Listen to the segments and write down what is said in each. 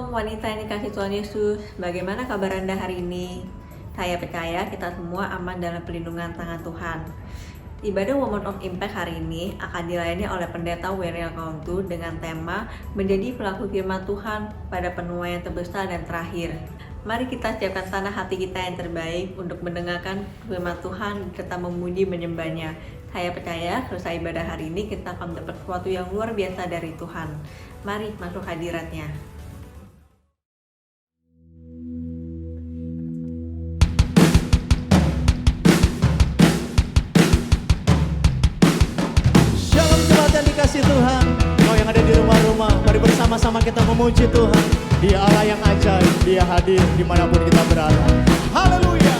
Shalom wanita yang dikasihi Tuhan Yesus, bagaimana kabar Anda hari ini? Saya percaya kita semua aman dalam pelindungan tangan Tuhan. Ibadah Women of Impact hari ini akan dilayani oleh Pendeta Weriel Kauntu dengan tema menjadi pelaku firman Tuhan pada penuaian terbesar dan terakhir. Mari kita siapkan tanah hati kita yang terbaik untuk mendengarkan firman Tuhan serta memuji menyembahnya. Saya percaya selesai ibadah hari ini kita akan mendapat sesuatu yang luar biasa dari Tuhan. Mari masuk hadiratnya. Shalom jemaat yang dikasih Tuhan. Kau yang ada di rumah-rumah, mari bersama-sama kita memuji Tuhan. Dia Allah yang ajaib, Dia hadir dimanapun kita berada. Haleluya.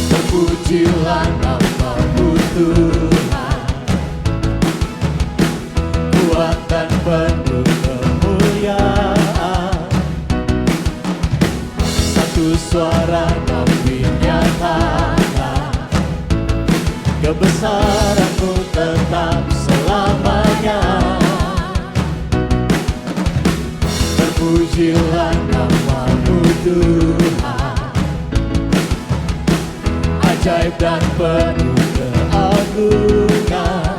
Terpujilah nama-Mu Tuhan, kuat dan penuh kemuliaan. Satu suara kami nyatakan, kebesaran-Mu tetap selamanya. Terpujilah nama-Mu Tuhan, ajaib dan penuh keagungan.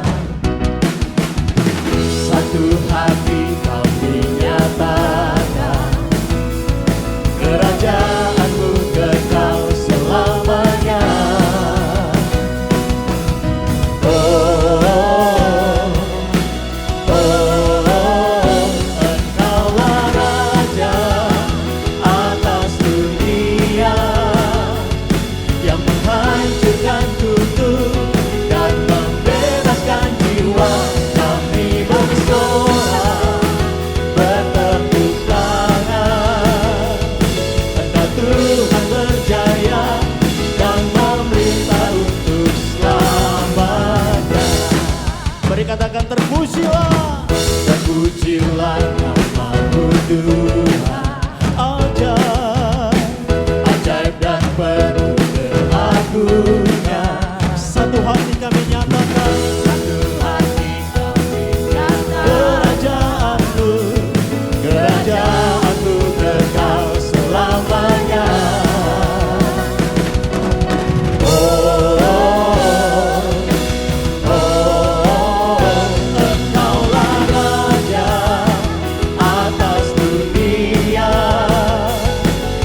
Satu hati kami nyatakan, kerajaan-Mu kekal selamanya. Engkaulah Raja atas dunia, yang menghancurkan kutuk dan membebaskan jiwa. Kami bersorak, bertepuk tangan. Engkau Tuhan berjaya dan memerintah untuk selamanya. Mari katakan terpujilah, terpujilah nama-Mu Tuhan, ajaib dan penuh keagungan. Satu hati kami nyatakan, satu hati kami nyatakan, kerajaan-Mu kekal selamanya. Engkaulah Raja atas dunia,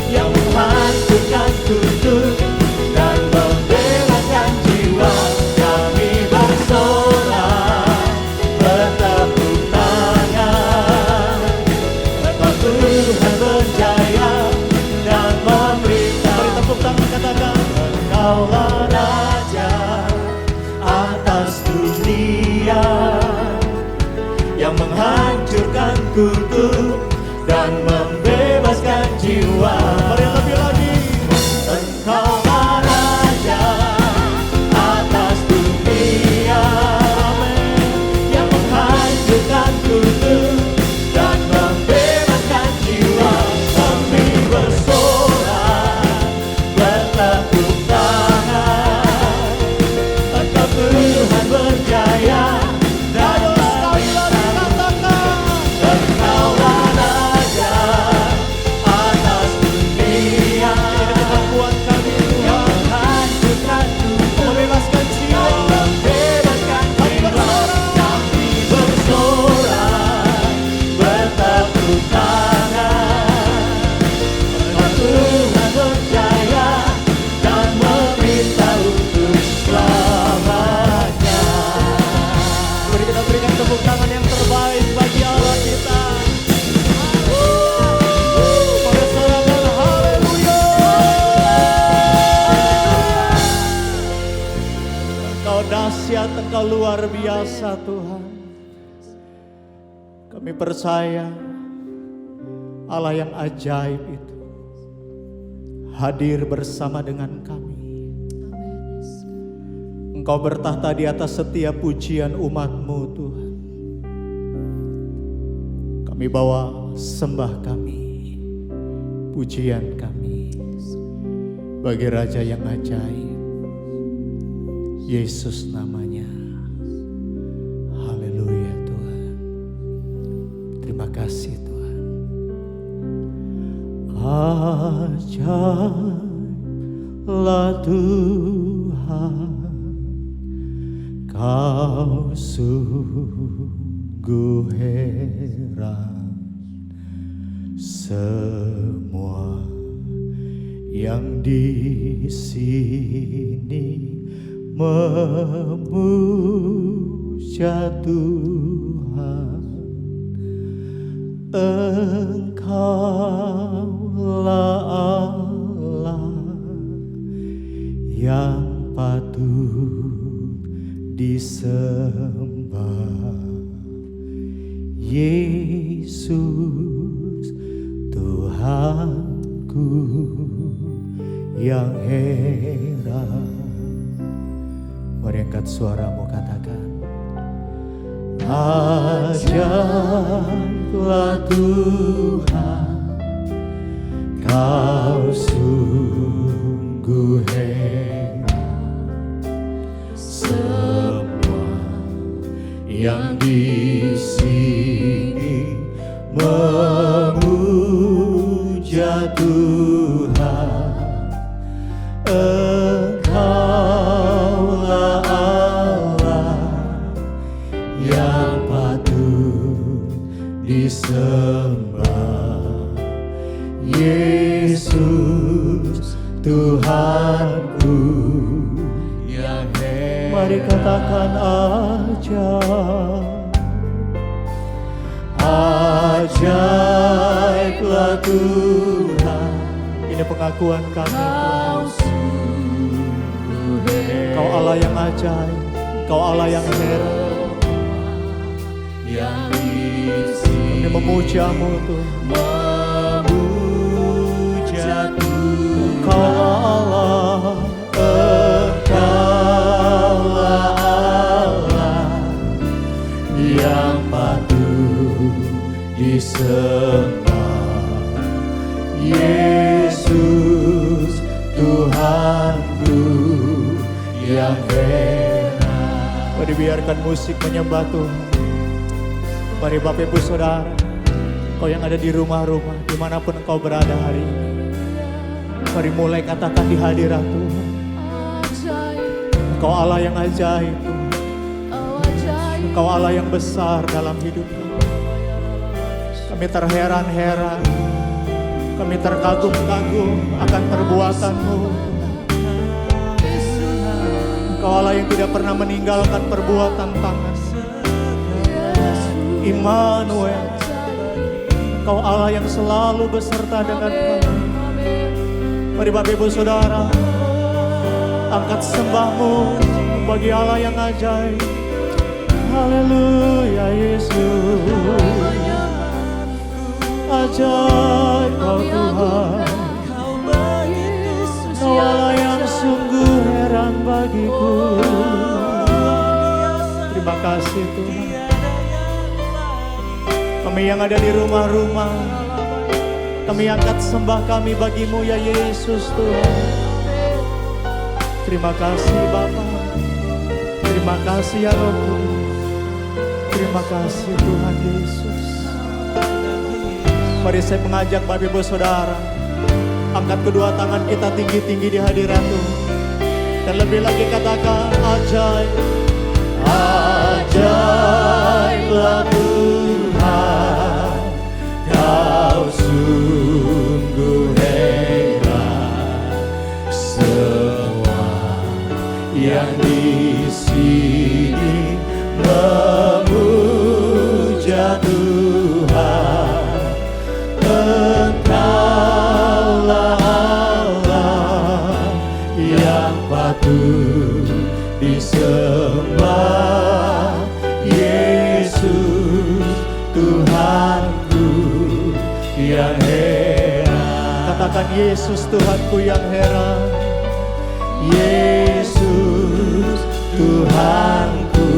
yang menghancurkan kutuk dan membebaskan jiwa. Kami bersorak, bertepuk tangan. Engkau Tuhan berjaya dan memerintah. Beri tepuk tangan, katakan, Engkaulah Raja atas dunia, yang menghancurkan kutuk dan membebaskan jiwa. Mari lebih lagi. Engkaulah Raja atas dunia, yang menghancurkan kutuk dan membebaskan jiwa. Kami bersorak, bertepuk tangan. Engkau Tuhan berjaya dan sekali lagi katakan, Engkaulah Raja atas dunia. Ini kekuatan kami Tuhan, yang menghancurkan kutuk, membebaskan jiwa, membebaskan jiwa. Kami bersorak, bertepuk tangan. Engkau Tuhan berjaya dan memerintah untuk selamanya. Mari kita berikan tepuk tangan yang terbaik bagi Allah kita. Pada sorakan haleluya. Engkau dahsyat, Engkau luar biasa Tuhan. Kami percaya Allah yang ajaib itu hadir bersama dengan kami. Engkau bertahta di atas setiap pujian umat-Mu Tuhan. Kami bawa sembah kami, pujian kami bagi Raja yang ajaib, Yesus namanya. Haleluya Tuhan. Terima kasih. Ajaiblah Tuhan, Kau sungguh heran. Semua yang di sini memuja Tuhan. Engkaulah Allah yang patut disembah. Yesus Tuhanku yang heran. Mari angkat suaramu, katakan. Ajaiblah Tuhan, Kau sungguh heran. Semua yang di sini memuja Tuhan. Engkaulah Allah yang patut disembah. Yesus Tuhanku yang heran. Mari katakan ajaiblah Tuhan. Ini pengakuan kami, Kau Allah yang ajaib, Kau Allah yang heran. Kami memujamu Tuhan. Kau Allah, Engkaulah Allah yang patut disembah. Yesus Tuhanku yang heran. Mari biarkan musik menyembah Tuhan. Mari Bapak Ibu Saudara, Kau yang ada di rumah-rumah, dimanapun Engkau berada hari ini, mari mulai katakan di hadirat Tuhan. Engkau Allah yang ajaib Tuhan. Engkau Allah yang besar dalam hidup kami. Kami terheran-heran, kami terkagum-kagum akan perbuatan-Mu. Engkau Allah yang tidak pernah meninggalkan perbuatan tangan. Immanuel, Engkau Allah yang selalu beserta dengan kami. Mari Bapak Ibu Saudara, angkat sembahmu bagi Allah yang ajaib. Haleluya Yesus. Ajaib Kau Tuhan, Kau Allah yang sungguh heran bagiku. Terima kasih Tuhan. Kami yang ada di rumah-rumah, kami angkat sembah kami bagi-Mu ya Yesus Tuhan. Terima kasih Bapa, terima kasih ya Roh Kudus, terima kasih Tuhan Yesus. Mari saya mengajak Bapak Ibu Saudara, angkat kedua tangan kita tinggi-tinggi di hadirat Tuhan. Dan lebih lagi katakan ajaib, ajaiblah Tuhan, Kau sungguh heran. Semua yang di sini memuja Tuhan. Engkaulah Allah yang patut disembah. Yesus Tuhanku yang heran. Katakan Yesus Tuhanku yang heran. Yesus Tuhanku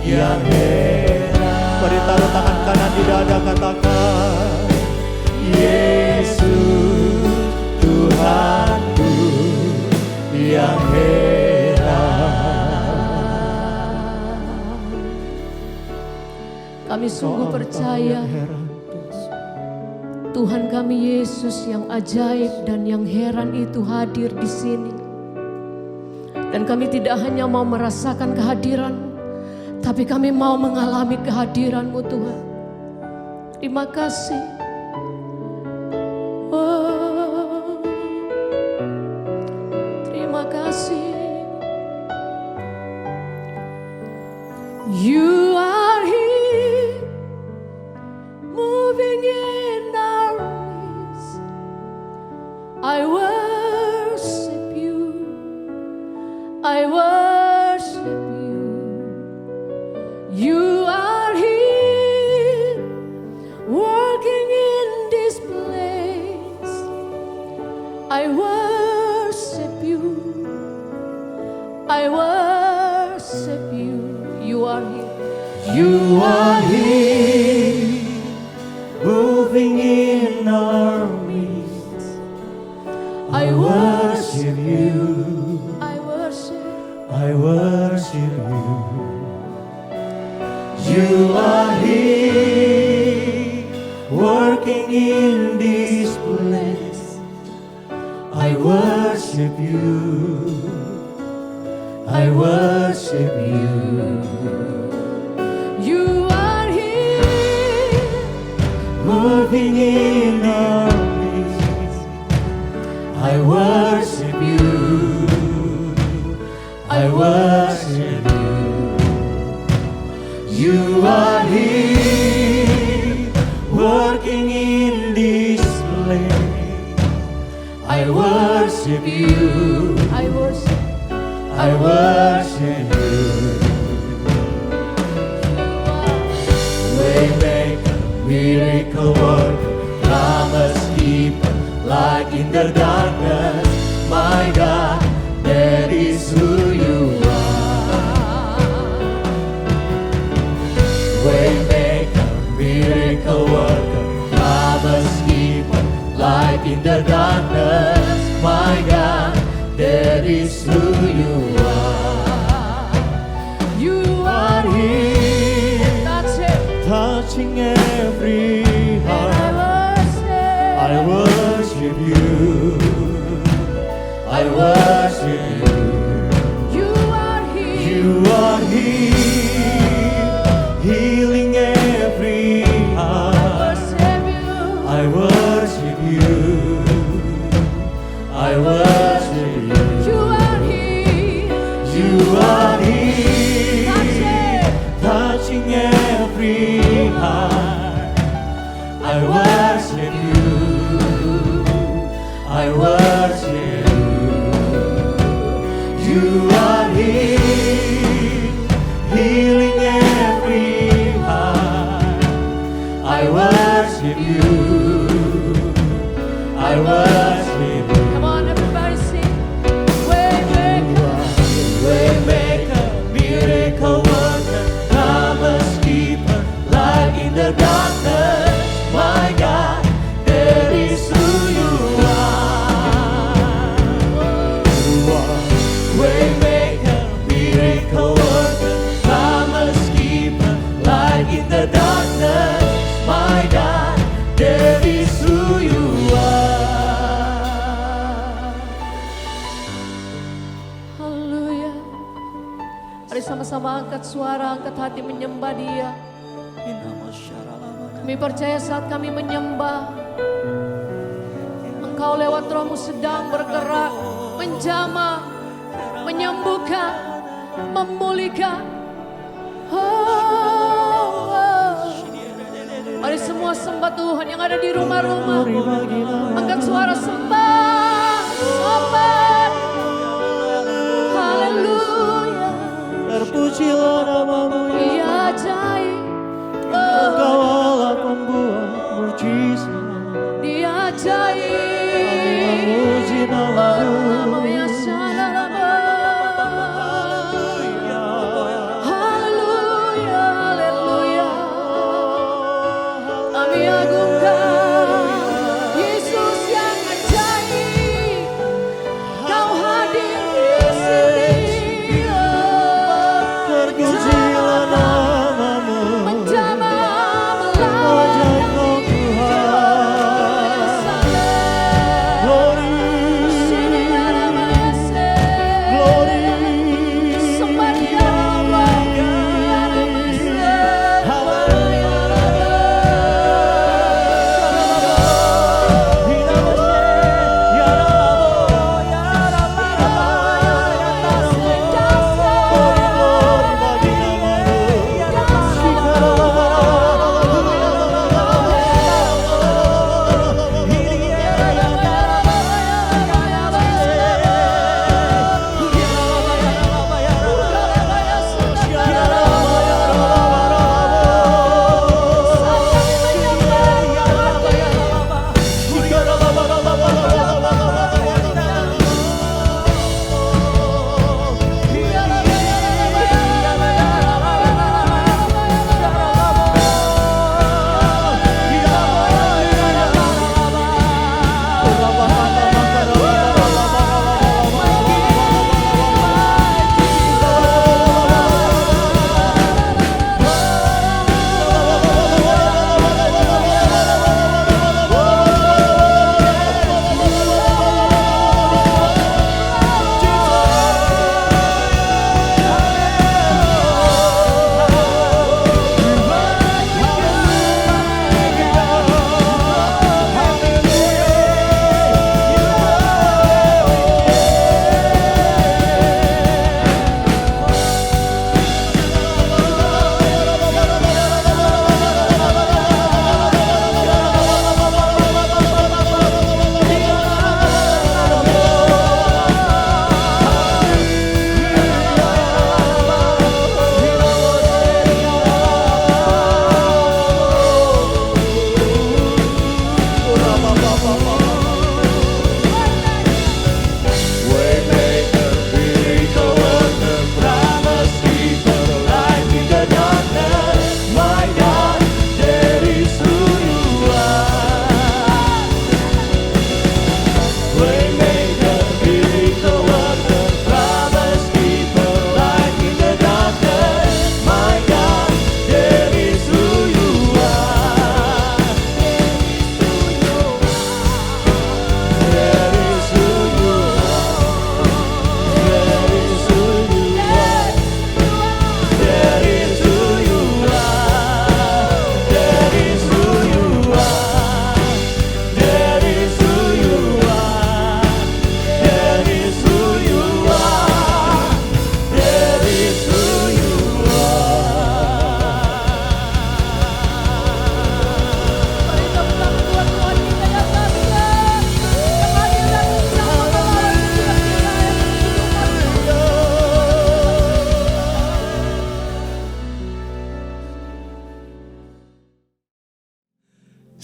yang heran. Mari taruh tangan kanan di dada, katakan Yesus Tuhanku yang heran. Kami sungguh percaya Tuhan kami Yesus yang ajaib dan yang heran itu hadir di sini. Dan kami tidak hanya mau merasakan kehadiran-Mu, tapi kami mau mengalami kehadiran-Mu Tuhan. Terima kasih. Oh, terima kasih. You are here, moving in our midst. I worship you, I worship you. You are here, working in this place. I worship you, I worship you. You are here. You are here, moving in our midst. I worship you, I worship. I worship you. You are here, working in this place. I worship you, I worship you. You are here, Moving in our midst, I worship you, I worship you. You are here, working in this place. I worship you, I worship. I worship you. Waymaker, miracle worker, promise keeper, light in the darkness. My God, that is who you are. Waymaker, miracle worker, promise keeper, light in the darkness. My God, that is who you are. You Are are here. here, That's it. touching every And heart. I I worship you, I worship you. You are here. You are here, healing every heart. Worship you. I worship you, I worship you. You are here. You are here, That's it. touching every heart. I worship you, I worship you. You are here, healing every heart. I worship you, I worship you. Come on, everybody sing. Waymaker. Waymaker, miracle worker, promise keeper, light in the darkness. My God, that is who you are. You are Waymaker, miracle worker, promise keeper, light in the darkness. My God, that is who you are. Haleluya. Mari sama-sama angkat suara, angkat hati menyembah Dia. Kami percaya saat kami menyembah, Engkau lewat Roh-Mu sedang bergerak, menjamah, menyembuhkan, memulihkan. Oh, oh. Mari semua sembah Tuhan yang ada di rumah-rumah. Angkat suara sembah, sembah. Haleluya. Terpujilah namamu ya Dia ajaib. Engkau Allah pembuat mujizat. Dia ajaib. Memuji namamu. Ya Salam. Haleluya, haleluya. Kami agungkan Yesus yang ajaib.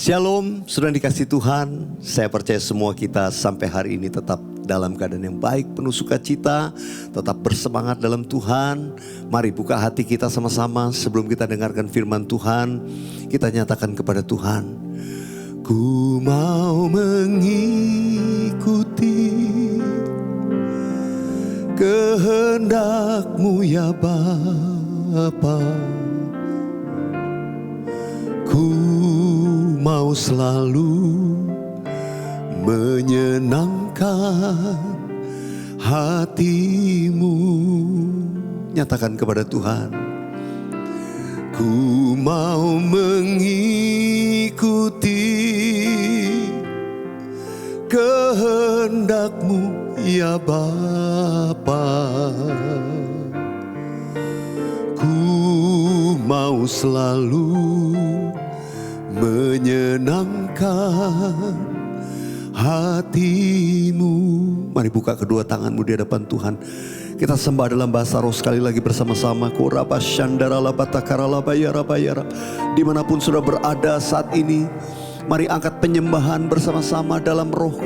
Shalom, sudah dikasih Tuhan. Saya percaya semua kita sampai hari ini tetap dalam keadaan yang baik, penuh sukacita, tetap bersemangat dalam Tuhan. Mari buka hati kita sama-sama sebelum kita dengarkan firman Tuhan. Kita nyatakan kepada Tuhan, ku mau mengikuti kehendak-Mu ya Bapa. Ku mau selalu menyenangkan hati-Mu. Nyatakan kepada Tuhan, ku mau mengikuti kehendak-Mu ya Bapa. Ku mau selalu menyenangkan hati-Mu. Mari buka kedua tanganmu di hadapan Tuhan. Kita sembah dalam bahasa roh sekali lagi bersama-sama. Dimanapun sudah berada saat ini, mari angkat penyembahan bersama-sama dalam roh.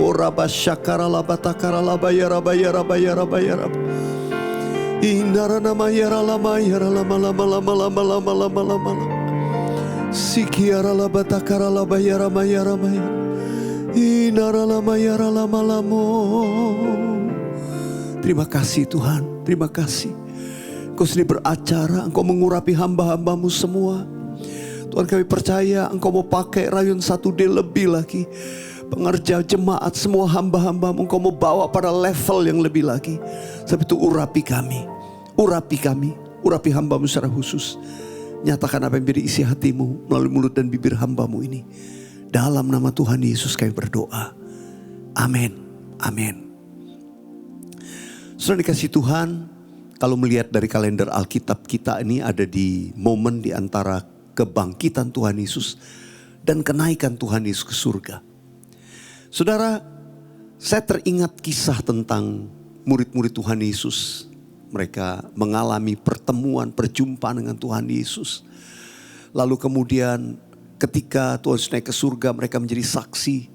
Indara nama yara lama yara lama lama lama lama lama lama lama. Sikiara laba takara laba yara mayara maya. Indara lama yara lama lamo. Terima kasih Tuhan, terima kasih. Engkau sendiri beracara, Engkau mengurapi hamba-hamba-Mu semua. Tuhan, kami percaya Engkau mau pakai Rayon 1D lebih lagi. Pengerja jemaat semua hamba-hamba-Mu Engkau mau bawa pada level yang lebih lagi. Sebab itu urapi kami, urapi hamba-Mu secara khusus. Nyatakan apa yang menjadi isi hati-Mu melalui mulut dan bibir hamba-Mu ini. Dalam nama Tuhan Yesus kami berdoa. Amin, amin. Sudah dikasih Tuhan, kalau melihat dari kalender Alkitab kita ini ada di momen di antara kebangkitan Tuhan Yesus dan kenaikan Tuhan Yesus ke surga. Saudara, saya teringat kisah tentang murid-murid Tuhan Yesus. Mereka mengalami pertemuan, perjumpaan dengan Tuhan Yesus. Lalu kemudian ketika Tuhan Yesus naik ke surga, mereka menjadi saksi.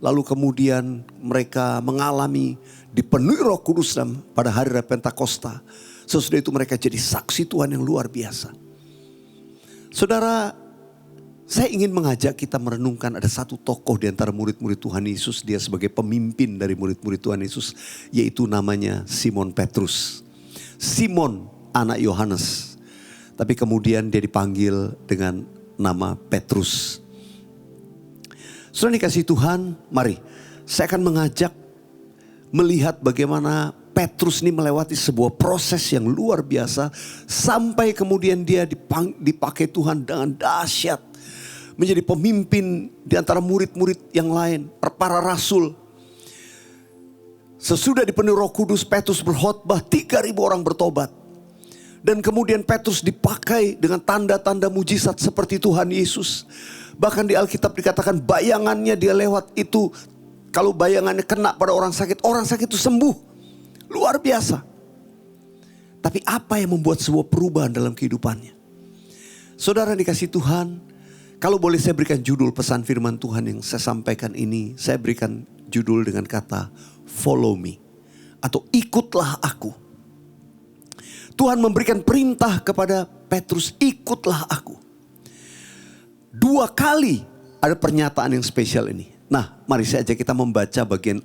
Lalu kemudian mereka mengalami dipenuhi Roh Kudus pada hari Raya Pentakosta. Sesudah itu mereka jadi saksi Tuhan yang luar biasa. Saudara, saya ingin mengajak kita merenungkan ada satu tokoh di antara murid-murid Tuhan Yesus. Dia sebagai pemimpin dari murid-murid Tuhan Yesus, yaitu namanya Simon Petrus. Simon anak Yohanes. Tapi kemudian dia dipanggil dengan nama Petrus. Sudah dikasih Tuhan, mari saya akan mengajak melihat bagaimana Petrus ini melewati sebuah proses yang luar biasa. Sampai kemudian dia dipakai Tuhan dengan dahsyat. Menjadi pemimpin di antara murid-murid yang lain, para rasul. Sesudah dipenuhi Roh Kudus, Petrus berkhotbah, 3.000 orang bertobat. Dan kemudian Petrus dipakai dengan tanda-tanda mujizat seperti Tuhan Yesus. Bahkan di Alkitab dikatakan bayangannya dia lewat itu. Kalau bayangannya kena pada orang sakit itu sembuh. Luar biasa. Tapi apa yang membuat sebuah perubahan dalam kehidupannya? Saudara dikasih Tuhan, kalau boleh saya berikan judul pesan firman Tuhan yang saya sampaikan ini. Saya berikan judul dengan kata follow me. Atau ikutlah aku. Tuhan memberikan perintah kepada Petrus, ikutlah aku. 2 kali ada pernyataan yang spesial ini. Nah, mari saja kita membaca bagian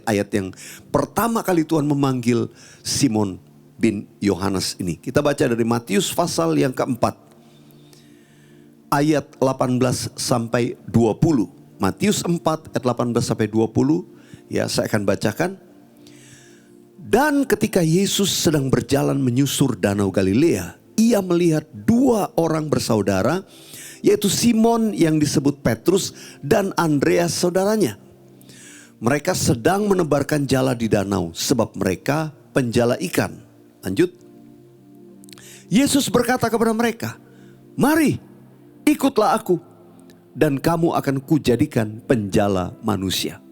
ayat yang pertama kali Tuhan memanggil Simon bin Yohanes ini. Kita baca dari Matius pasal yang keempat. Ayat 18 sampai 20. Matius 4 ayat 18 sampai 20. Ya, saya akan bacakan. Dan ketika Yesus sedang berjalan menyusur danau Galilea, ia melihat 2 orang bersaudara, yaitu Simon yang disebut Petrus dan Andreas saudaranya. Mereka sedang menebarkan jala di danau sebab mereka penjala ikan. Lanjut. Yesus berkata kepada mereka, "Mari, ikutlah aku dan kamu akan kujadikan penjala manusia."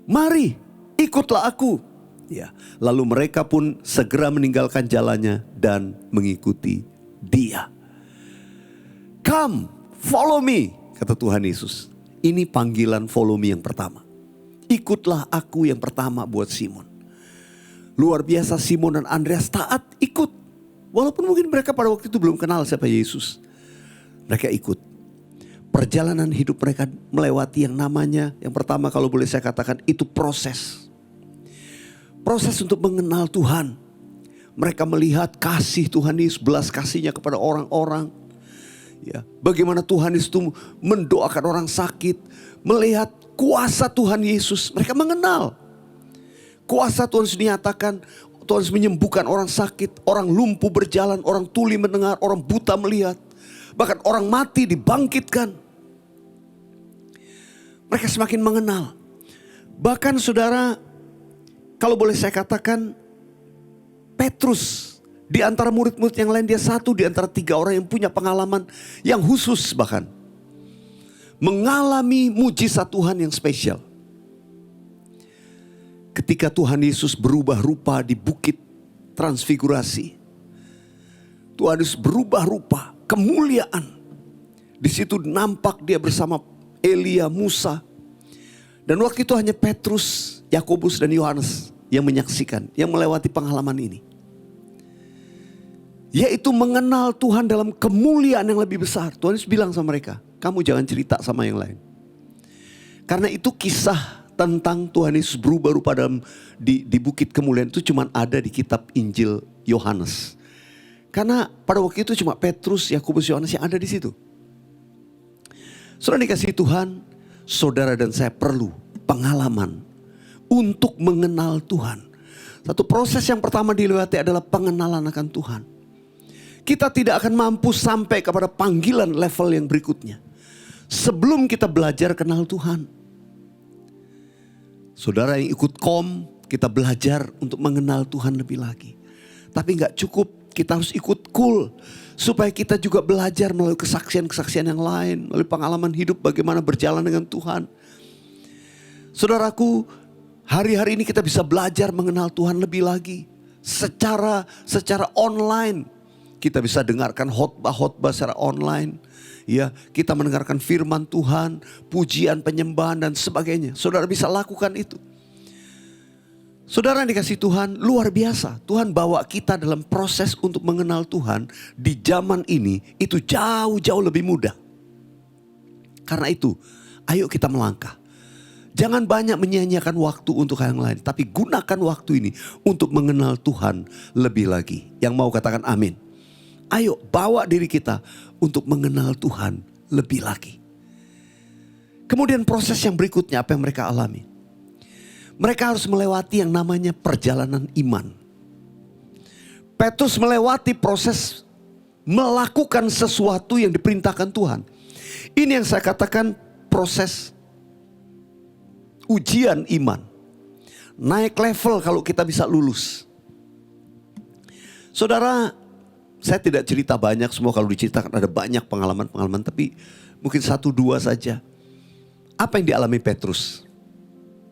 Mari, ikutlah aku. Ya, lalu mereka pun segera meninggalkan jalannya dan mengikuti dia. Come, Follow me, kata Tuhan Yesus. Ini panggilan follow me yang pertama. Ikutlah aku yang pertama buat Simon. Luar biasa, Simon dan Andreas taat, ikut. Walaupun mungkin mereka pada waktu itu belum kenal siapa Yesus. Mereka ikut. Perjalanan hidup mereka melewati yang namanya, yang pertama kalau boleh saya katakan, itu proses. Proses untuk mengenal Tuhan. Mereka melihat kasih Tuhan Yesus, belas kasihnya kepada orang-orang. Ya, bagaimana Tuhan Yesus itu mendoakan orang sakit, melihat kuasa Tuhan Yesus, mereka mengenal kuasa Tuhan Yesus dinyatakan. Tuhan Yesus menyembuhkan orang sakit, orang lumpuh berjalan, orang tuli mendengar, orang buta melihat, bahkan orang mati dibangkitkan. Mereka semakin mengenal. Bahkan saudara, kalau boleh saya katakan, Petrus di antara murid-murid yang lain, dia satu di antara 3 orang yang punya pengalaman yang khusus, bahkan mengalami mujizat Tuhan yang spesial. Ketika Tuhan Yesus berubah rupa di bukit transfigurasi, Tuhan Yesus berubah rupa, kemuliaan. Di situ nampak dia bersama Elia, Musa. Dan waktu itu hanya Petrus, Yakobus dan Yohanes yang menyaksikan, yang melewati pengalaman ini. Yaitu mengenal Tuhan dalam kemuliaan yang lebih besar. Tuhan Yesus bilang sama mereka, kamu jangan cerita sama yang lain. Karena itu kisah tentang Tuhan Yesus berubah rupa di bukit kemuliaan itu cuma ada di kitab Injil Yohanes. Karena pada waktu itu cuma Petrus, Yakobus, Yohanes yang ada di situ. Saudara dikasihi Tuhan, saudara dan saya perlu pengalaman untuk mengenal Tuhan. Satu proses yang pertama dilewati adalah pengenalan akan Tuhan. Kita tidak akan mampu sampai kepada panggilan level yang berikutnya sebelum kita belajar kenal Tuhan. Saudara yang ikut kita belajar untuk mengenal Tuhan lebih lagi. Tapi gak cukup, kita harus ikut supaya kita juga belajar melalui kesaksian-kesaksian yang lain, melalui pengalaman hidup bagaimana berjalan dengan Tuhan. Saudaraku, hari-hari ini kita bisa belajar mengenal Tuhan lebih lagi secara online. Kita bisa dengarkan khotbah secara online. Ya, kita mendengarkan firman Tuhan, pujian, penyembahan dan sebagainya. Saudara bisa lakukan itu. Saudara yang dikasih Tuhan, luar biasa. Tuhan bawa kita dalam proses untuk mengenal Tuhan di zaman ini itu jauh-jauh lebih mudah. Karena itu, ayo kita melangkah. Jangan banyak menyia-nyiakan waktu untuk hal yang lain, tapi gunakan waktu ini untuk mengenal Tuhan lebih lagi. Yang mau katakan amin. Ayo bawa diri kita untuk mengenal Tuhan lebih lagi. Kemudian proses yang berikutnya apa yang mereka alami? Mereka harus melewati yang namanya perjalanan iman. Petrus melewati proses melakukan sesuatu yang diperintahkan Tuhan. Ini yang saya katakan proses ujian iman. Naik level kalau kita bisa lulus. Saudara, saya tidak cerita banyak, semua kalau diceritakan ada banyak pengalaman-pengalaman. Tapi mungkin 1-2 saja. Apa yang dialami Petrus?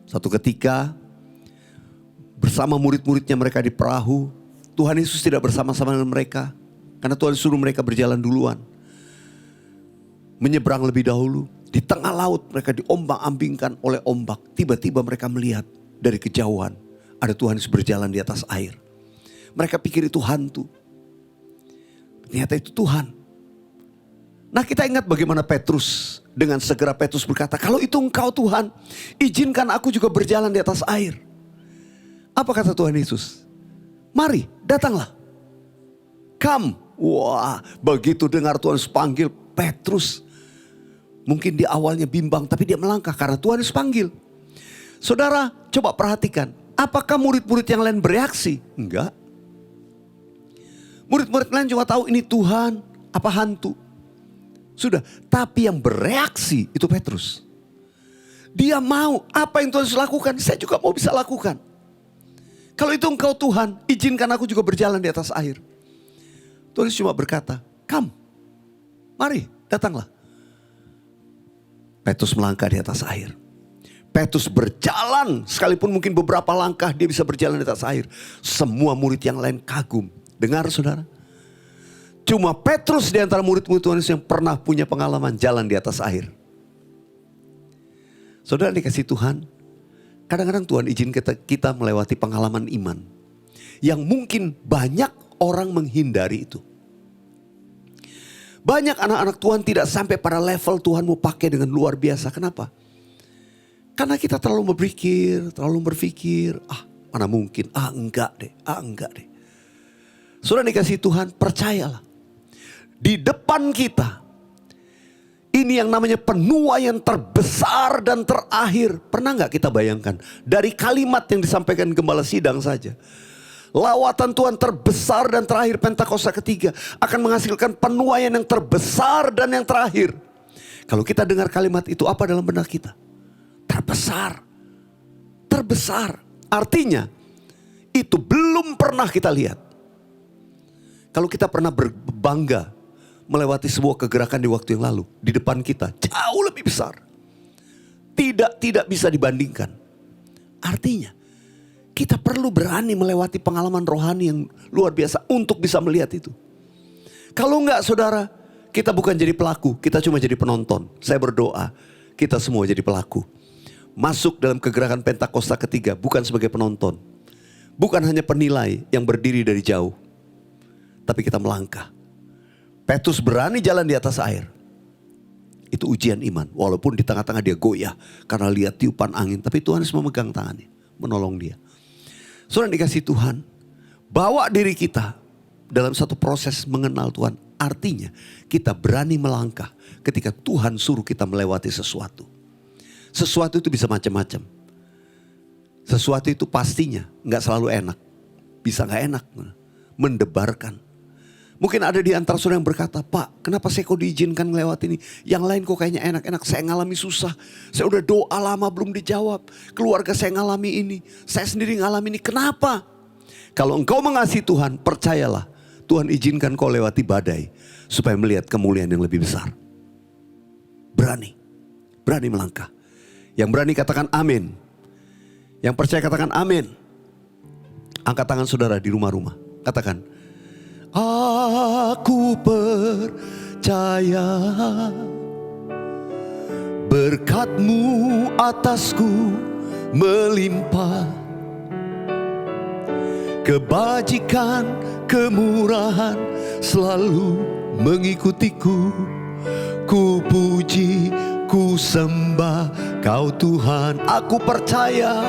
Satu ketika bersama murid-muridnya mereka di perahu. Tuhan Yesus tidak bersama-sama dengan mereka. Karena Tuhan suruh mereka berjalan duluan. Menyeberang lebih dahulu. Di tengah laut mereka diombang-ambingkan oleh ombak. Tiba-tiba mereka melihat dari kejauhan. Ada Tuhan Yesus berjalan di atas air. Mereka pikir itu hantu. Ternyata itu Tuhan. Nah, kita ingat bagaimana Petrus, dengan segera Petrus berkata, kalau itu engkau Tuhan, izinkan aku juga berjalan di atas air. Apa kata Tuhan Yesus? Mari, datanglah. Come. Wah, begitu dengar Tuhan Yesus panggil Petrus. Mungkin di awalnya bimbang, tapi dia melangkah karena Tuhan Yesus panggil. Saudara, coba perhatikan. Apakah murid-murid yang lain bereaksi? Enggak. Murid-murid lain cuma tahu ini Tuhan, apa hantu. Sudah, tapi yang bereaksi itu Petrus. Dia mau apa yang Tuhan Yesus lakukan, saya juga mau bisa lakukan. Kalau itu engkau Tuhan, izinkan aku juga berjalan di atas air. Tuhan Yesus cuma berkata, come, mari, datanglah. Petrus melangkah di atas air. Petrus berjalan, sekalipun mungkin beberapa langkah dia bisa berjalan di atas air. Semua murid yang lain kagum. Dengar saudara, Cuma Petrus di antara murid-murid Tuhan Yesus yang pernah punya pengalaman jalan di atas air. Saudara dikasih Tuhan, kadang-kadang Tuhan izin kita melewati pengalaman iman yang mungkin banyak orang menghindari itu. Banyak anak-anak Tuhan tidak sampai pada level Tuhan mau pakai dengan luar biasa. Kenapa? Karena kita terlalu berpikir, mana mungkin, enggak deh. Saudara dikasih Tuhan, percayalah. Di depan kita, ini yang namanya penuaian terbesar dan terakhir. Pernah gak kita bayangkan? Dari kalimat yang disampaikan Gembala Sidang saja. Lawatan Tuhan terbesar dan terakhir Pentakosta ketiga akan menghasilkan penuaian yang terbesar dan yang terakhir. Kalau kita dengar kalimat itu, apa dalam benak kita? Terbesar. Artinya itu belum pernah kita lihat. Kalau kita pernah berbangga melewati sebuah kegerakan di waktu yang lalu, di depan kita jauh lebih besar. Tidak bisa dibandingkan. Artinya kita perlu berani melewati pengalaman rohani yang luar biasa untuk bisa melihat itu. Kalau enggak saudara, kita bukan jadi pelaku, kita cuma jadi penonton. Saya berdoa, kita semua jadi pelaku. Masuk dalam kegerakan Pentakosta ketiga bukan sebagai penonton. Bukan hanya penilai yang berdiri dari jauh. Tapi kita melangkah. Petrus berani jalan di atas air. Itu ujian iman. Walaupun di tengah-tengah dia goyah karena lihat tiupan angin. Tapi Tuhan harus memegang tangannya, menolong dia. Saudara dikasih Tuhan, bawa diri kita dalam satu proses mengenal Tuhan. Artinya kita berani melangkah ketika Tuhan suruh kita melewati sesuatu. Sesuatu itu bisa macam-macam. Sesuatu itu pastinya gak selalu enak. Bisa gak enak, mendebarkan. Mungkin ada di antara saudara yang berkata, Pak, kenapa saya kok diizinkan melewati ini? Yang lain kok kayaknya enak-enak, saya ngalami susah. Saya udah doa lama belum dijawab. Keluarga saya ngalami ini, saya sendiri ngalami ini. Kenapa? Kalau engkau mengasihi Tuhan, percayalah. Tuhan izinkan kau lewati badai supaya melihat kemuliaan yang lebih besar. Berani melangkah. Yang berani katakan amin. Yang percaya katakan amin. Angkat tangan saudara di rumah-rumah. Katakan, aku percaya berkat-Mu atasku melimpah. Kebajikan, kemurahan selalu mengikutiku. Ku puji, ku sembah Kau Tuhan. Aku percaya,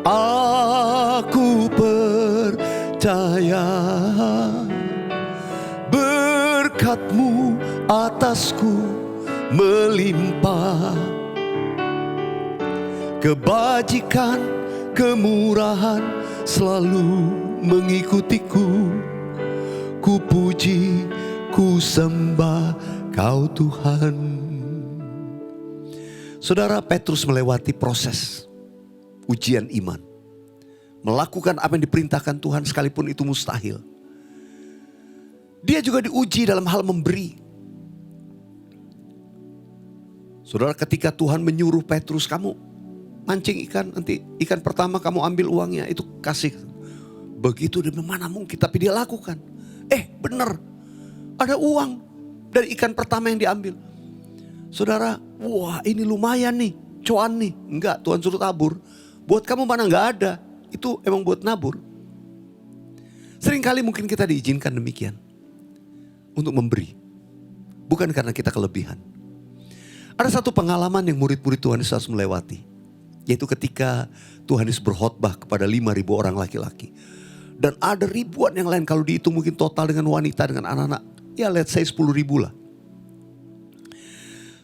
aku percaya berkat-Mu atasku melimpah. Kebajikan, kemurahan selalu mengikutiku. Ku puji, ku sembah Kau Tuhan. Saudara, Petrus melewati proses ujian iman. Melakukan apa yang diperintahkan Tuhan sekalipun itu mustahil. Dia juga diuji dalam hal memberi. Saudara, ketika Tuhan menyuruh Petrus, kamu mancing ikan, nanti ikan pertama kamu ambil uangnya, itu kasih. Begitu dia, mana mungkin, tapi dia lakukan. Benar, ada uang dari ikan pertama yang diambil. Saudara, wah ini lumayan nih, cuan nih. Enggak, Tuhan suruh tabur. Buat kamu mana enggak ada, itu emang buat nabur. Seringkali mungkin kita diizinkan demikian. Untuk memberi. Bukan karena kita kelebihan. Ada satu pengalaman yang murid-murid Tuhan Yesus harus melewati. Yaitu ketika Tuhan Yesus berkhotbah kepada 5.000 orang laki-laki. Dan ada ribuan yang lain, kalau dihitung mungkin total dengan wanita, dengan anak-anak. Ya let's say 10.000 lah.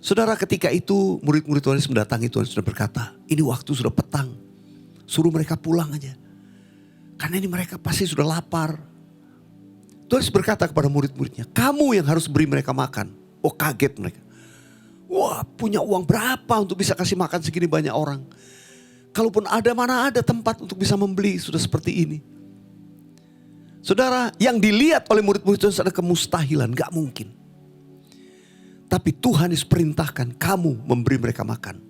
Saudara, ketika itu murid-murid Tuhan Yesus mendatangi Tuhan Yesus dan berkata, ini waktu sudah petang. Suruh mereka pulang aja. Karena ini mereka pasti sudah lapar. Tuhan Yesus berkata kepada murid-muridnya, kamu yang harus beri mereka makan. Oh, kaget mereka. Wah, punya uang berapa untuk bisa kasih makan segini banyak orang. Kalaupun ada, mana ada tempat untuk bisa membeli sudah seperti ini. Saudara, yang dilihat oleh murid-murid Tuhan Yesus ada kemustahilan, gak mungkin. Tapi Tuhan Yesus perintahkan kamu memberi mereka makan.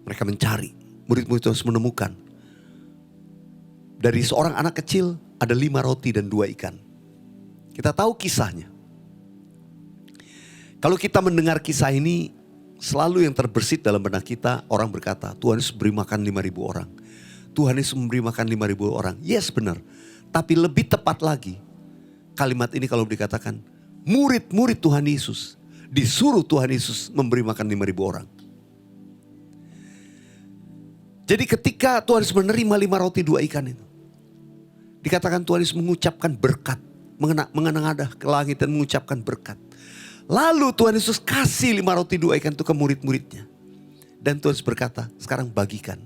Mereka mencari, murid-murid Tuhan Yesus menemukan. Dari seorang anak kecil ada 5 roti dan 2 ikan. Kita tahu kisahnya. Kalau kita mendengar kisah ini, selalu yang terbersit dalam benak kita, orang berkata, Tuhan Yesus beri makan 5.000 orang. Tuhan Yesus memberi makan 5.000 orang. Yes, benar. Tapi lebih tepat lagi, kalimat ini kalau dikatakan, murid-murid Tuhan Yesus disuruh Tuhan Yesus memberi makan 5.000 orang. Jadi ketika Tuhan Yesus menerima 5 roti 2 ikan itu, dikatakan Tuhan Yesus mengucapkan berkat, mengenang ke langit dan mengucapkan berkat. Lalu Tuhan Yesus kasih 5 roti 2 ikan itu ke murid-muridnya. Dan Tuhan Yesus berkata, sekarang bagikan.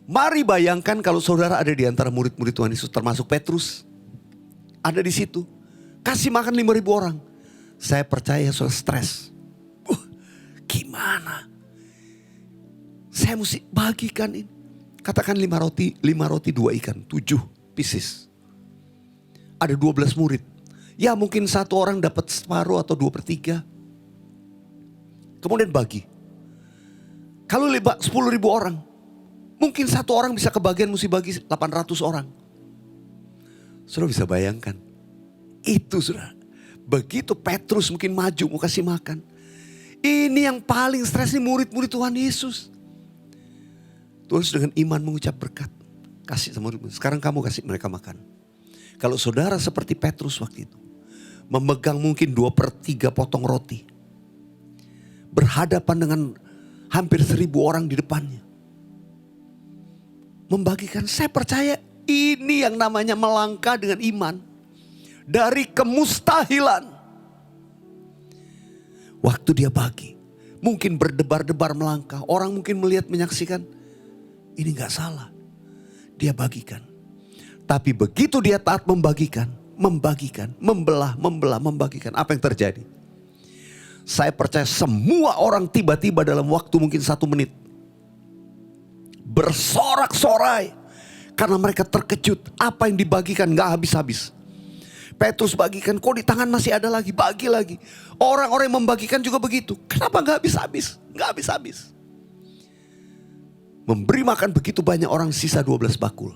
Mari bayangkan kalau saudara ada di antara murid-murid Tuhan Yesus, termasuk Petrus, ada di situ. Kasih makan 5.000 orang. Saya percaya saudara stres. Gimana? Saya mesti bagikan ini. Katakan 5 roti 2 ikan, 7 pieces. Ada 12 murid. Ya mungkin satu orang dapat separuh atau 2/3. Kemudian bagi. Kalau 10.000 orang, mungkin satu orang bisa kebagian mesti bagi 800 orang. Saudara bisa bayangkan. Itu saudara. Begitu Petrus mungkin maju mau kasih makan. Ini yang paling stres nih murid-murid Tuhan Yesus. Tuhan Yesus dengan iman mengucap berkat. Kasih sama murid. Sekarang kamu kasih mereka makan. Kalau saudara seperti Petrus waktu itu. Memegang mungkin 2/3 potong roti. Berhadapan dengan hampir 1.000 orang di depannya. Membagikan, saya percaya ini yang namanya melangkah dengan iman. Dari kemustahilan. Waktu dia bagi. Mungkin berdebar-debar melangkah. Orang mungkin melihat menyaksikan. Ini gak salah. Dia bagikan. Tapi begitu dia taat membagikan. Membelah, membagikan. Apa yang terjadi? Saya percaya semua orang tiba-tiba dalam waktu mungkin 1 menit. Bersorak-sorai. Karena mereka terkejut. Apa yang dibagikan gak habis-habis. Petrus bagikan, kok di tangan masih ada lagi, bagi lagi. Orang-orang yang membagikan juga begitu. Kenapa gak habis-habis? Gak habis-habis. Memberi makan begitu banyak orang, sisa 12 bakul.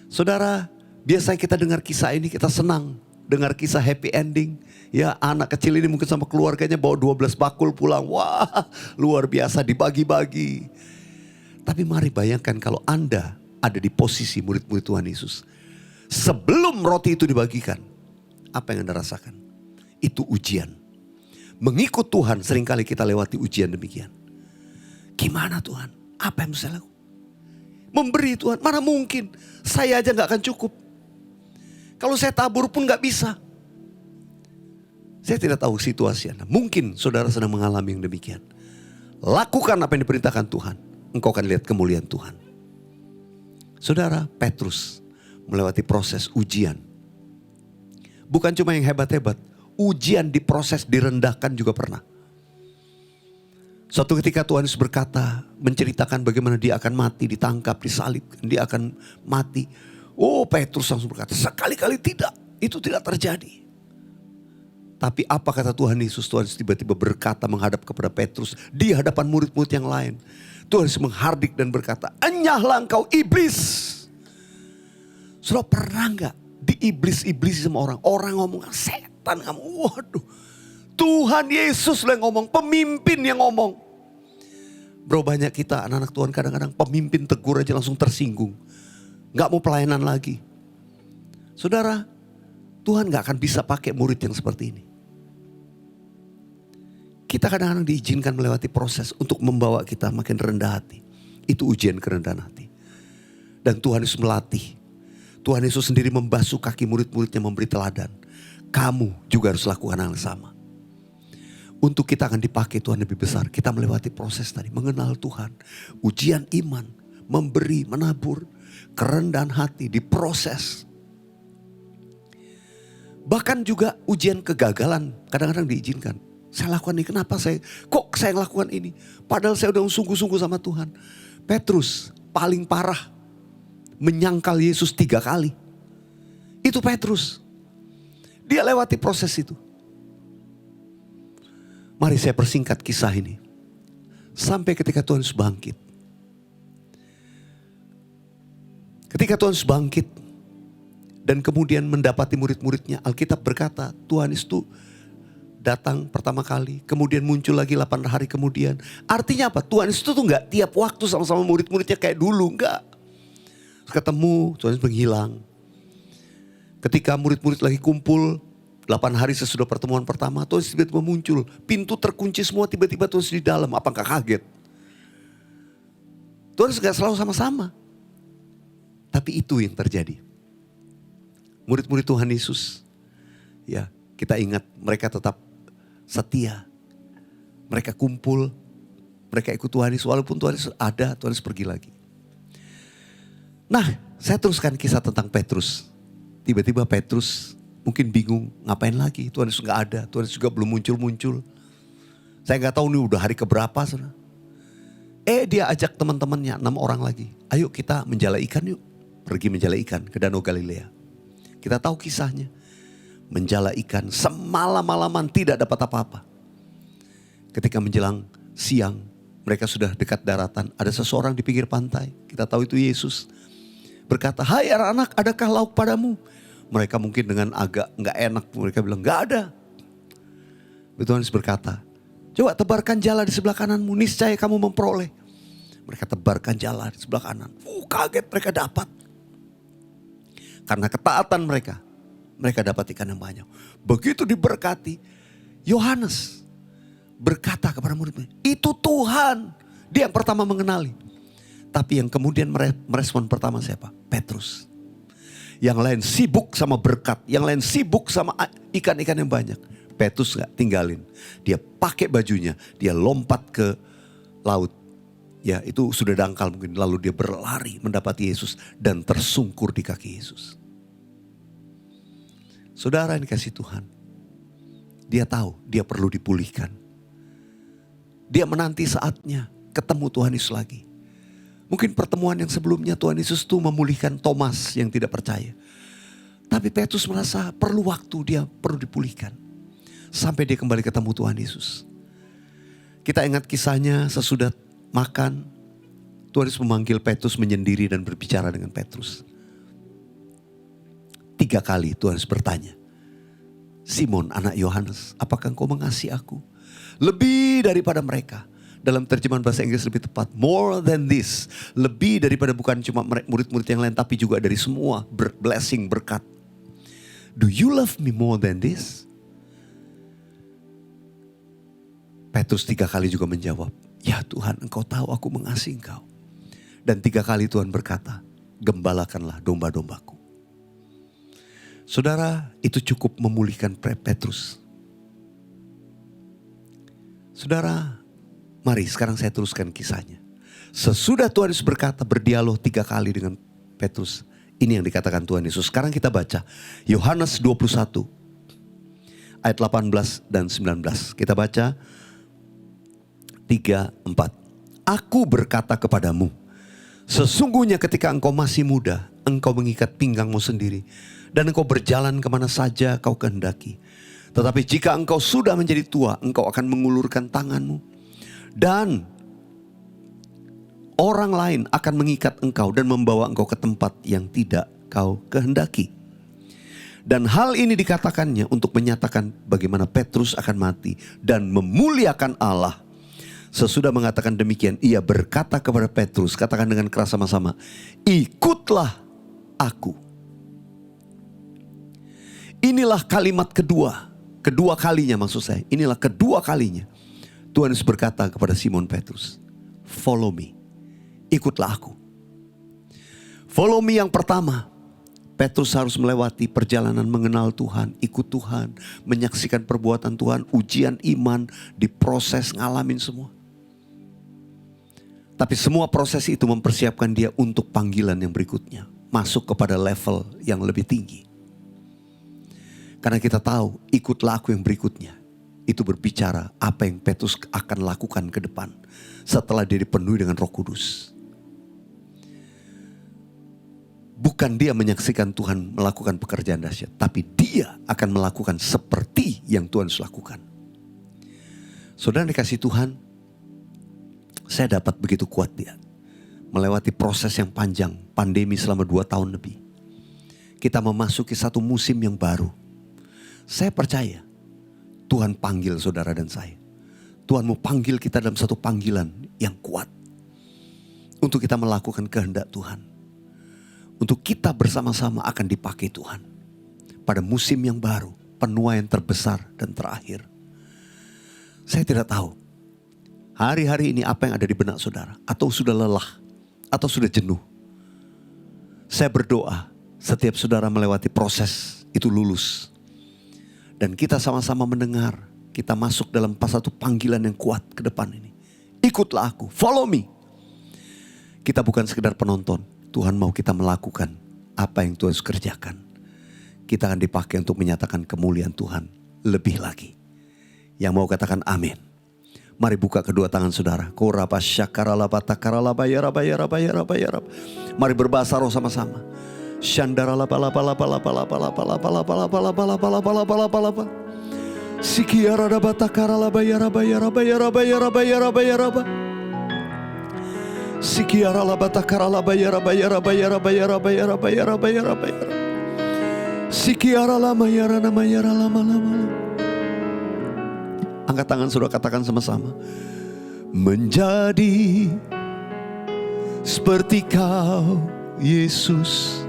Saudara, biasanya kita dengar kisah ini kita senang. Dengar kisah happy ending. Ya, anak kecil ini mungkin sama keluarganya bawa 12 bakul pulang. Wah, luar biasa dibagi-bagi. Tapi mari bayangkan kalau Anda ada di posisi murid-murid Tuhan Yesus. Sebelum roti itu dibagikan, apa yang Anda rasakan? Itu ujian. Mengikut Tuhan seringkali kita lewati ujian demikian. Gimana Tuhan? Apa yang saya lakukan? Memberi Tuhan, mana mungkin? Saya aja gak akan cukup. Kalau saya tabur pun gak bisa. Saya tidak tahu situasi Anda. Mungkin saudara sedang mengalami yang demikian. Lakukan apa yang diperintahkan Tuhan. Engkau akan lihat kemuliaan Tuhan. Saudara, Petrus melewati proses ujian. Bukan cuma yang hebat-hebat. Ujian diproses, direndahkan juga pernah. Suatu ketika Tuhan Yesus berkata, menceritakan bagaimana dia akan mati, ditangkap, disalib, dia akan mati. Oh, Petrus langsung berkata, sekali-kali tidak, itu tidak terjadi. Tapi apa kata Tuhan Yesus? Tuhan Yesus tiba-tiba berkata menghadap kepada Petrus di hadapan murid-murid yang lain. Tuhan Yesus menghardik dan berkata, enyahlah engkau iblis. Saudara pernah gak diiblis-iblis sama orang? Orang ngomong, setan kamu. Waduh. Tuhan Yesus yang ngomong, pemimpin yang ngomong. Bro, banyak kita anak-anak Tuhan kadang-kadang pemimpin tegur aja langsung tersinggung. Gak mau pelayanan lagi. Saudara, Tuhan gak akan bisa pakai murid yang seperti ini. Kita kadang-kadang diizinkan melewati proses untuk membawa kita makin rendah hati. Itu ujian kerendahan hati. Dan Tuhan Yesus melatih. Tuhan Yesus sendiri membasuh kaki murid-muridnya, memberi teladan. Kamu juga harus lakukan hal yang sama. Untuk kita akan dipakai Tuhan lebih besar. Kita melewati proses tadi. Mengenal Tuhan. Ujian iman. Memberi, menabur. Kerendahan hati diproses. Bahkan juga ujian kegagalan. Kadang-kadang diizinkan. Saya lakukan ini. Kenapa kok saya lakukan ini? Padahal saya udah sungguh-sungguh sama Tuhan. Petrus paling parah. Menyangkal Yesus 3 kali. Itu Petrus. Dia lewati proses itu. Mari saya persingkat kisah ini. Sampai ketika Tuhan Yesus bangkit. Ketika Tuhan Yesus bangkit. dan kemudian mendapati murid-muridnya. Alkitab berkata Tuhan Yesus datang pertama kali, kemudian muncul lagi 8 hari kemudian. Artinya apa? Tuhan Yesus tuh gak tiap waktu sama-sama murid-muridnya kayak dulu, enggak. Ketemu, Tuhan Yesus menghilang. Ketika murid-murid lagi kumpul, 8 hari sesudah pertemuan pertama, Tuhan Yesus tiba-tiba muncul. Pintu terkunci semua, tiba-tiba Tuhan Yesus di dalam. Apakah kaget? Tuhan Yesus gak selalu sama-sama. Tapi itu yang terjadi. Murid-murid Tuhan Yesus, ya kita ingat mereka tetap setia. Mereka kumpul, mereka ikut Tuhan Yesus. Walaupun Tuhan Yesus ada, Tuhan Yesus pergi lagi. Nah, saya teruskan kisah tentang Petrus. Tiba-tiba Petrus mungkin bingung, ngapain lagi? Tuhan Yesus gak ada, Tuhan Yesus juga belum muncul-muncul. Saya gak tahu nih udah hari keberapa. Saudara. Dia ajak teman-temannya, 6 orang lagi. Ayo kita menjala ikan yuk. Pergi menjala ikan ke Danau Galilea. Kita tahu kisahnya. Menjala ikan semalam-malaman tidak dapat apa-apa. Ketika menjelang siang, mereka sudah dekat daratan. Ada seseorang di pinggir pantai. Kita tahu itu Yesus. Berkata, hai anak-anak, adakah lauk padamu? Mereka mungkin dengan agak gak enak. Mereka bilang, gak ada. Tuhan Yesus berkata, coba tebarkan jala di sebelah kananmu. Niscaya kamu memperoleh. Mereka tebarkan jala di sebelah kanan. Kaget mereka dapat. Karena ketaatan mereka. Mereka dapat ikan yang banyak. Begitu diberkati. Yohanes berkata kepada murid-murid, itu Tuhan. Dia yang pertama mengenali. Tapi yang kemudian merespon pertama siapa? Petrus. Yang lain sibuk sama berkat. Yang lain sibuk sama ikan-ikan yang banyak. Petrus gak tinggalin. Dia pakai bajunya. Dia lompat ke laut. Ya itu sudah dangkal mungkin. Lalu dia berlari mendapati Yesus. Dan tersungkur di kaki Yesus. Saudara yang dikasih Tuhan. Dia tahu dia perlu dipulihkan. Dia menanti saatnya ketemu Tuhan Yesus lagi. Mungkin pertemuan yang sebelumnya Tuhan Yesus tuh memulihkan Thomas yang tidak percaya. Tapi Petrus merasa perlu waktu, dia perlu dipulihkan. Sampai dia kembali ketemu Tuhan Yesus. Kita ingat kisahnya sesudah makan. Tuhan Yesus memanggil Petrus menyendiri dan berbicara dengan Petrus. 3 kali Tuhan Yesus bertanya. Simon anak Yohanes, apakah engkau mengasihi aku? Lebih daripada mereka. Dalam terjemahan bahasa Inggris lebih tepat. More than this. Lebih daripada bukan cuma murid-murid yang lain. Tapi juga dari semua blessing, berkat. Do you love me more than this? Petrus 3 kali juga menjawab. Ya Tuhan, engkau tahu aku mengasihi engkau. Dan 3 kali Tuhan berkata. Gembalakanlah domba-dombaku. Saudara, itu cukup memulihkan Petrus. Saudara, mari sekarang saya teruskan kisahnya. Sesudah Tuhan Yesus berkata berdialog 3 kali dengan Petrus. Ini yang dikatakan Tuhan Yesus. Sekarang kita baca Yohanes 21 ayat 18 dan 19. Kita baca 3, 4. Aku berkata kepadamu, sesungguhnya ketika engkau masih muda, engkau mengikat pinggangmu sendiri. Dan engkau berjalan kemana saja kau kehendaki. Tetapi jika engkau sudah menjadi tua, engkau akan mengulurkan tanganmu. Dan orang lain akan mengikat engkau dan membawa engkau ke tempat yang tidak kau kehendaki. Dan hal ini dikatakannya untuk menyatakan bagaimana Petrus akan mati dan memuliakan Allah. Sesudah mengatakan demikian, ia berkata kepada Petrus, katakan dengan keras sama-sama, ikutlah aku. Inilah kalimat kedua kalinya maksud saya. Inilah kedua kalinya. Tuhan Yesus berkata kepada Simon Petrus, follow me, ikutlah aku. Follow me yang pertama, Petrus harus melewati perjalanan mengenal Tuhan, ikut Tuhan, menyaksikan perbuatan Tuhan, ujian iman, diproses, ngalamin semua. Tapi semua proses itu mempersiapkan dia untuk panggilan yang berikutnya, masuk kepada level yang lebih tinggi. Karena kita tahu, ikutlah aku yang berikutnya. Itu berbicara apa yang Petrus akan lakukan ke depan. Setelah dia dipenuhi dengan Roh Kudus. Bukan dia menyaksikan Tuhan melakukan pekerjaan dahsyat. Tapi dia akan melakukan seperti yang Tuhan lakukan. Saudara dikasih Tuhan. Saya dapat begitu kuat dia. Melewati proses yang panjang. Pandemi selama 2 tahun lebih. kita memasuki satu musim yang baru. Saya percaya Tuhan panggil saudara dan saya. Tuhan mau panggil kita dalam satu panggilan yang kuat. Untuk kita melakukan kehendak Tuhan. Untuk kita bersama-sama akan dipakai Tuhan. Pada musim yang baru, penuaian terbesar dan terakhir. Saya tidak tahu hari-hari ini apa yang ada di benak saudara. Atau sudah lelah, atau sudah jenuh. Saya berdoa setiap saudara melewati proses itu lulus. Dan kita sama-sama mendengar, kita masuk dalam satu panggilan yang kuat ke depan ini. Ikutlah aku, follow me. Kita bukan sekedar penonton. Tuhan mau kita melakukan apa yang Tuhan kerjakan. Kita akan dipakai untuk menyatakan kemuliaan Tuhan lebih lagi. Yang mau katakan amin. Mari buka kedua tangan saudara. Mari berbahasa roh sama-sama. Angkat tangan saudara, katakan sama-sama. Menjadi seperti Kau, Yesus.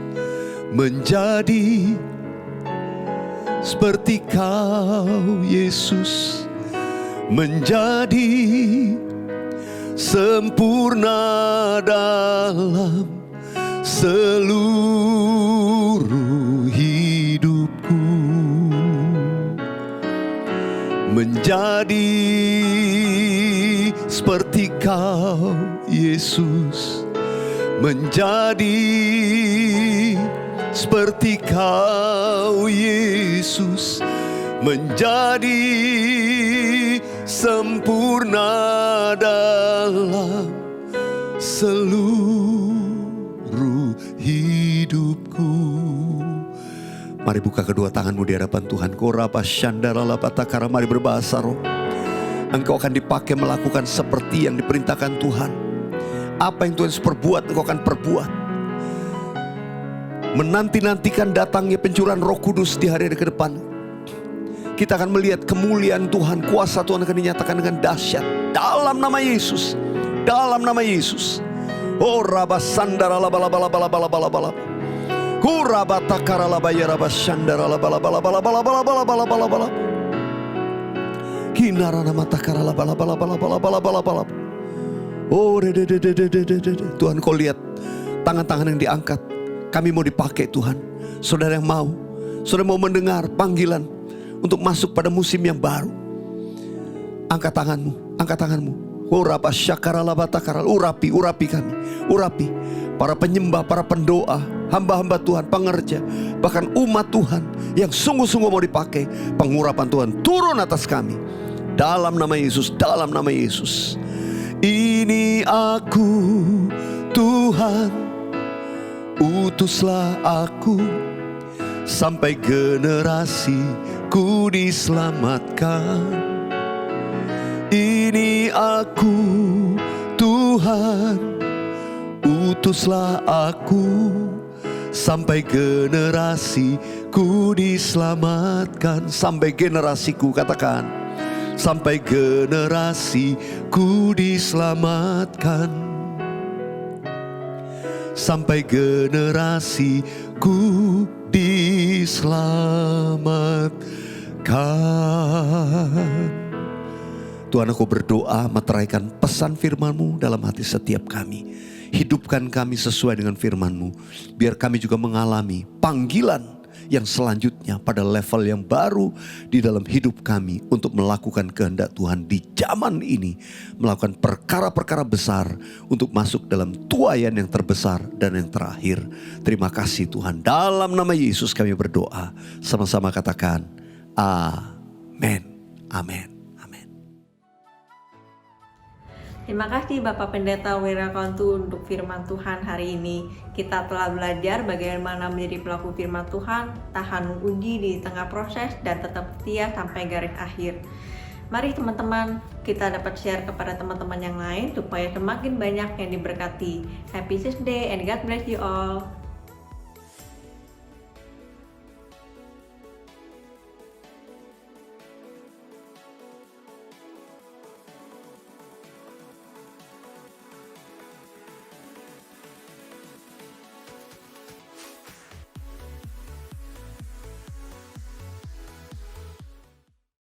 Menjadi seperti Kau, Yesus. Menjadi sempurna dalam seluruh hidupku. Menjadi seperti Kau, Yesus. Menjadi seperti Kau, Yesus. Menjadi sempurna dalam seluruh hidupku. Mari buka kedua tanganmu di hadapan Tuhan. Mari berbahasa roh. Engkau akan dipakai melakukan seperti yang diperintahkan Tuhan. Apa yang Tuhan perbuat, engkau akan perbuat. Menanti-nantikan datangnya pencurahan Roh Kudus di hari ke depan. Kita akan melihat kemuliaan Tuhan, kuasa Tuhan akan dinyatakan dengan dahsyat. Dalam nama Yesus. Dalam nama Yesus. Oh rabasandara labalabalabalabalabalabala. Kurabatakara labayara basandara labalabalabalabalabalabalabalabala. Kinarana matakara labalabalabalabalabalabalabalabala. Oh Tuhan, kau lihat tangan-tangan yang diangkat. Kami mau dipakai Tuhan. Saudara yang mau, saudara mau mendengar panggilan untuk masuk pada musim yang baru. Angkat tanganmu, angkat tanganmu. Urapi kami, urapi para penyembah, para pendoa, hamba-hamba Tuhan, pengerja, bahkan umat Tuhan yang sungguh-sungguh mau dipakai. Pengurapan Tuhan turun atas kami. Dalam nama Yesus, dalam nama Yesus. Ini aku Tuhan, utuslah aku sampai generasiku diselamatkan. Ini aku Tuhan, utuslah aku sampai generasiku diselamatkan. Sampai generasiku, katakan. Sampai generasiku diselamatkan. Sampai generasiku diselamatkan. Tuhan, aku berdoa meteraikan pesan firman-Mu dalam hati setiap kami. Hidupkan kami sesuai dengan firman-Mu. Biar kami juga mengalami panggilan yang selanjutnya pada level yang baru di dalam hidup kami. Untuk melakukan kehendak Tuhan di zaman ini. Melakukan perkara-perkara besar untuk masuk dalam tuaian yang terbesar dan yang terakhir. Terima kasih Tuhan. Dalam nama Yesus kami berdoa. Sama-sama katakan amin. Amin. Terima kasih Bapak Pendeta Wirakontu untuk firman Tuhan hari ini. Kita telah belajar bagaimana menjadi pelaku firman Tuhan, tahan uji di tengah proses, dan tetap setia sampai garis akhir. Mari teman-teman, kita dapat share kepada teman-teman yang lain supaya semakin banyak yang diberkati. Happy Tuesday and God bless you all.